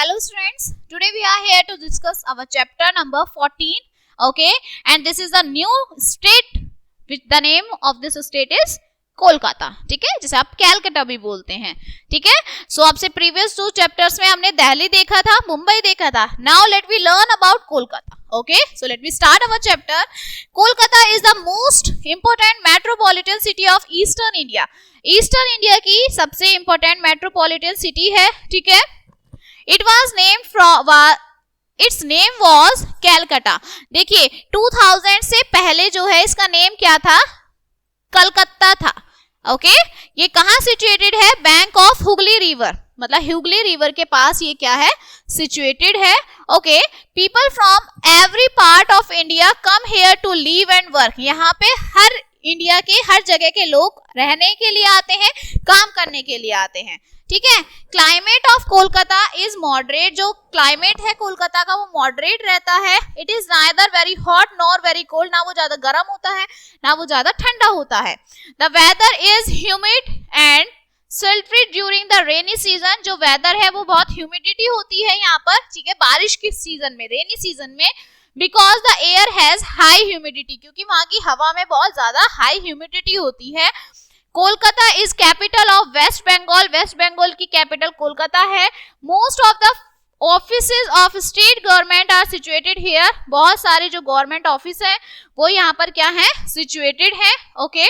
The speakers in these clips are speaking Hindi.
Hello students, today we are here to discuss our chapter number 14, okay, and this is a new state which the name of this state is Kolkata, ठीक है, जिसे आप कैलकाटा भी बोलते हैं, ठीक है। सो आपसे प्रीवियस 2 चैप्टर्स में हमने दिल्ली देखा था, मुंबई देखा था। Now let we learn about Kolkata, okay. So let we start our chapter. Kolkata is the most important metropolitan city of eastern India. Eastern India की सबसे इंपोर्टेंट मेट्रोपॉलिटन सिटी है, ठीक है। It was name from its name was Calcutta. देखिए 2000 से पहले जो है इसका नेम क्या था, कलकत्ता था, ओके। ये कहाँ सिचुएटेड है, बैंक ऑफ हुगली रिवर, मतलब हुगली रिवर के पास ये क्या है, सिचुएटेड है, okay. People from every part of India come here to live and work. यहाँ पे हर इंडिया के हर जगह के लोग रहने के लिए आते हैं, काम करने के लिए आते हैं, ठीक है। Climate of Kolkata is moderate. जो क्लाइमेट है कोलकाता का वो मॉडरेट रहता है। It is neither very hot nor very cold, ना वो ज्यादा गर्म होता है ना वो ज्यादा ठंडा होता है। The weather is humid and sultry during the rainy season. जो वेदर है वो बहुत ह्यूमिडिटी होती है यहाँ पर, ठीक है, बारिश के सीजन में, रेनी सीजन में। Because the air has high humidity, क्योंकि वहां की हवा में बहुत ज्यादा हाई ह्यूमिडिटी होती है। Kolkata is capital of west Bengal. West Bengal की कैपिटल कोलकाता है। Most of the offices of state government are situated here. बहुत सारे जो गवर्नमेंट ऑफिस है वो यहाँ पर क्या है, सिचुएटेड है, okay.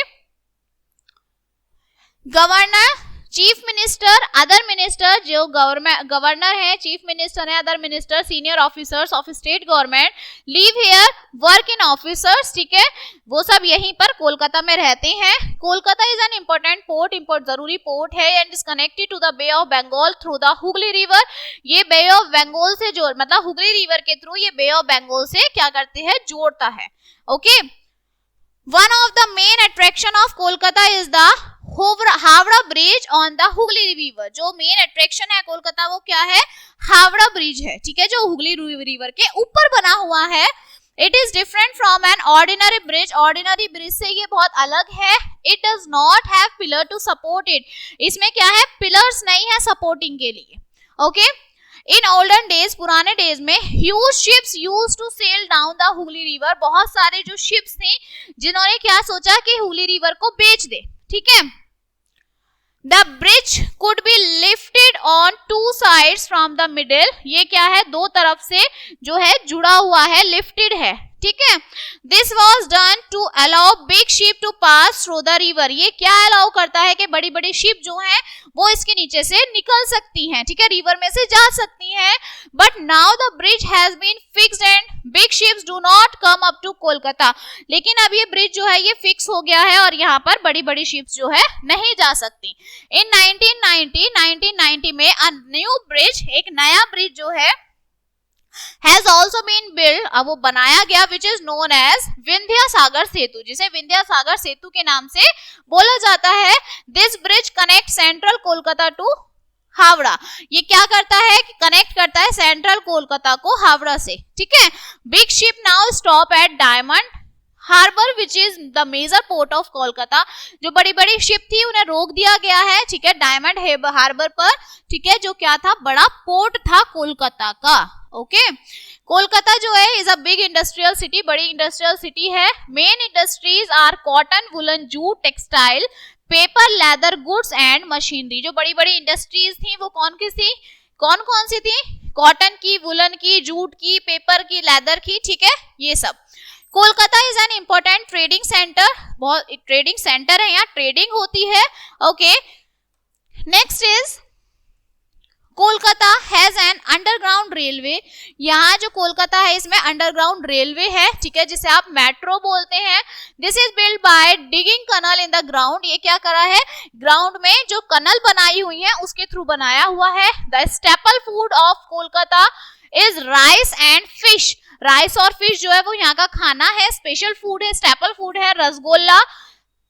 Governor, chief minister, other minister, जो गवर्नर है, चीफ मिनिस्टर है, other minister, senior officers of state government live here, work in officers, ठीक है, वो सब यहीं पर कोलकाता में रहते हैं। Kolkata is an important port, जरूरी पोर्ट है, and is connected to the Bay of Bengal through the Hooghly river. ये बे ऑफ बंगाल से जोड़, मतलब हुगली रिवर के थ्रू ये बे ऑफ बंगाल से क्या करते हैं, जोड़ता है, okay. One of the main attraction of Kolkata is the Howrah bridge on the Hooghly river. जो मेन अट्रैक्शन है कोलकाता वो क्या है, हावड़ा ब्रिज है, ठीक है, जो हुगली रिवर के ऊपर बना हुआ है। It is different from an ordinary bridge. Ordinary bridge से ये बहुत अलग है। It does not have pillar to support it. इसमें क्या है, पिलर्स नहीं है सपोर्टिंग के लिए, ओके। इन ओल्डन डेज, पुराने डेज में, huge ships used to sail down the Hooghly river. बहुत सारे जो शिप्स थे जिन्होंने क्या सोचा कि हुगली रिवर को बेच दे, ठीक है। The bridge could be lifted on 2 sides from the middle। ये क्या है, दो तरफ से जो है जुड़ा हुआ है, लिफ्टेड है, ठीक है। This was done to allow big ship to pass through the river। ये क्या अलाउ करता है कि बड़ी बड़ी शिप जो हैं वो इसके नीचे से निकल सकती हैं, ठीक है, रिवर में से जा सकती हैं। But now the bridge has been fixed and big ships do not come up to Kolkata. लेकिन अब ये ब्रिज जो है ये फिक्स हो गया है और यहाँ पर बड़ी बड़ी शिप्स जो है नहीं जा सकती। इन 1990 में a new bridge, एक नया ब्रिज जो है has also been built, अब वो बनाया गया, which is known as Vindhya सागर सेतु, जिसे विंध्या सागर सेतु के नाम से बोला जाता है। This bridge connects central Kolkata to Howrah. ये क्या करता है, कनेक्ट करता है सेंट्रल कोलकाता को हावड़ा से, ठीक है। Big ship now stop at Diamond Harbour which is the major port of Kolkata. जो बड़ी बड़ी शिप थी उन्हें रोक दिया गया है, ठीक है, डायमंड हार्बर पर, ठीक है, जो क्या था, बड़ा पोर्ट था कोलकाता का, ओके। कोलकाता जो है is a big industrial city, बड़ी इंडस्ट्रियल सिटी है। Main industries are cotton, woollen, jute, textile, paper, leather, goods and machinery. जो बड़ी बड़ी इंडस्ट्रीज थी वो कौन कौन सी थी, कॉटन की, वुलन की, जूट की, पेपर की, लेदर की, ठीक है, ये सब। Kolkata is an important trading centre, बहुत ट्रेडिंग सेंटर है, यहाँ ट्रेडिंग होती है, okay. Next is Kolkata has an underground railway. यहाँ जो कोलकाता है इसमें अंडरग्राउंड रेलवे है, ठीक है, जिसे आप मेट्रो बोलते हैं। This is build by digging कनल in the ground. ये क्या करा है, ग्राउंड में जो कनल बनाई हुई है उसके थ्रू बनाया हुआ है। The staple food of Kolkata is rice and fish. Rice और फिश जो है वो यहाँ का खाना है, स्पेशल फूड है, स्टेपल फूड है। Rasgulla,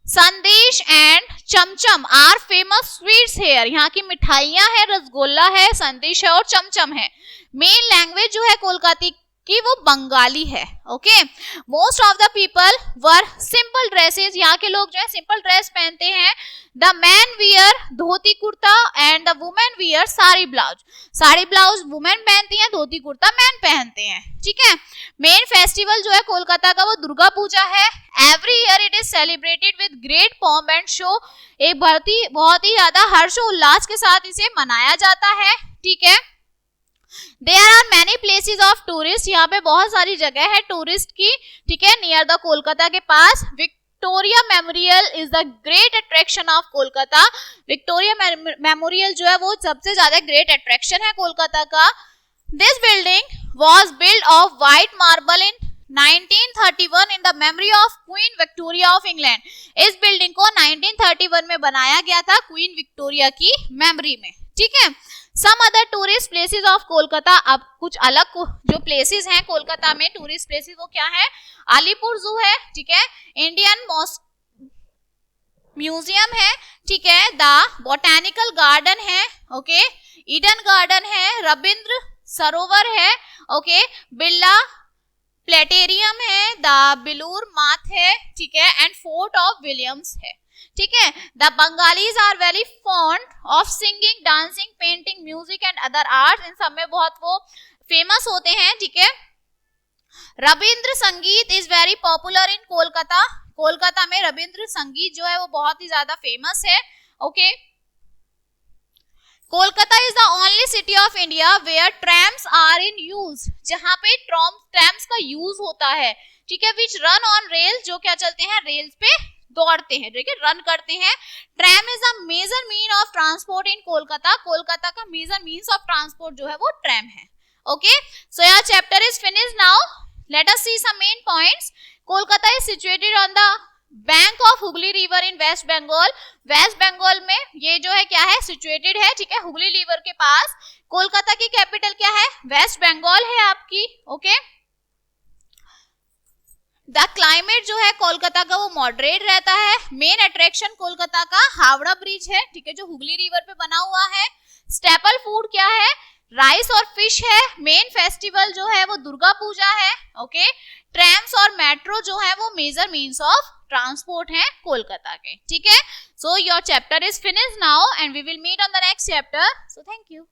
sandesh and chamcham are famous sweets here. यहाँ की मिठाइयां है, रसगुल्ला है, संदेश है और चमचम है। मेन लैंग्वेज जो है कि वो बंगाली है। Okay, most of the people were simple dresses, यहाँ के लोग जो है सिंपल ड्रेस पहनते हैं। The man wear dhoti kurta and the women wear sari blouse, sari blouse women पहनती हैं, धोती कुर्ता मैन पहनते हैं। ठीक है, मेन फेस्टिवल जो है कोलकाता का वो दुर्गा पूजा है। Every year it is celebrated with great pomp and show, एक बहुत ही ज्यादा हर्षोल्लास के साथ इसे मनाया जाता है। ठीक है, there are many places of tourist, यहाँ पे बहुत सारी जगह है टूरिस्ट की। ठीक है, नियर द कोलकाता के पास Victoria Memorial is the great attraction of Kolkata, Victoria Memorial जो है वो सबसे ज्यादा ग्रेट अट्रैक्शन है कोलकाता का। This building was built of white marble in 1931 in the memory of Queen Victoria of England, इस बिल्डिंग को 1931 में बनाया गया था क्वीन विक्टोरिया की मेमोरी में। ठीक है, some other tourist places of Kolkata, अब कुछ अलग जो प्लेसेस हैं कोलकाता में टूरिस्ट प्लेसेस वो क्या है, अलीपुर जू है। ठीक है, इंडियन म्यूजियम है। ठीक है, द बोटेनिकल गार्डन है। ओके, ईडन गार्डन है, रविंद्र सरोवर है। ओके, बिरला प्लेटेरियम है, द बिलूर माथ है। ठीक है, एंड फोर्ट ऑफ विलियम्स है। ठीक है, the Bengalis are very fond of singing, dancing, painting, music and other arts, इन सब में बहुत वो फेमस होते हैं। ठीक है, रविंद्र संगीत is very popular in Kolkata, Kolkata में रविंद्र संगीत जो है वो बहुत ही ज्यादा फेमस है। Okay, Kolkata is the only city of India where trams are in use, जहां पे ट्रैम्स का यूज होता है। ठीक है, विच रन ऑन रेल, जो क्या चलते हैं रेल्स पे दौड़ते हैं, ठीक है, रन करते हैं। Tram is the major mean of transport in Kolkata, Kolkata का मेजर मीन्स ऑफ ट्रांसपोर्ट जो है वो ट्रैम है। Okay, so your chapter is finished now, let us see some main points. Kolkata is situated on the bank of Hooghly river in west Bengal, west Bengal में ये जो है क्या है सिचुएटेड है। ठीक है, हुगली रिवर के पास। कोलकाता की कैपिटल क्या है, वेस्ट बंगाल है आपकी। ओके, द क्लाइमेट जो है कोलकाता का वो मॉडरेट रहता है। मेन अट्रैक्शन कोलकाता का हावड़ा ब्रिज है। ठीक है, जो हुगली रिवर पे बना हुआ है। स्टेपल फूड क्या है, राइस और फिश है। मेन फेस्टिवल जो है वो दुर्गा पूजा है। ओके, ट्रैम्स और मेट्रो जो है वो मेजर मीन्स ऑफ ट्रांसपोर्ट है कोलकाता के। ठीक है, so your chapter is finished now and we will meet on the next chapter, so thank you.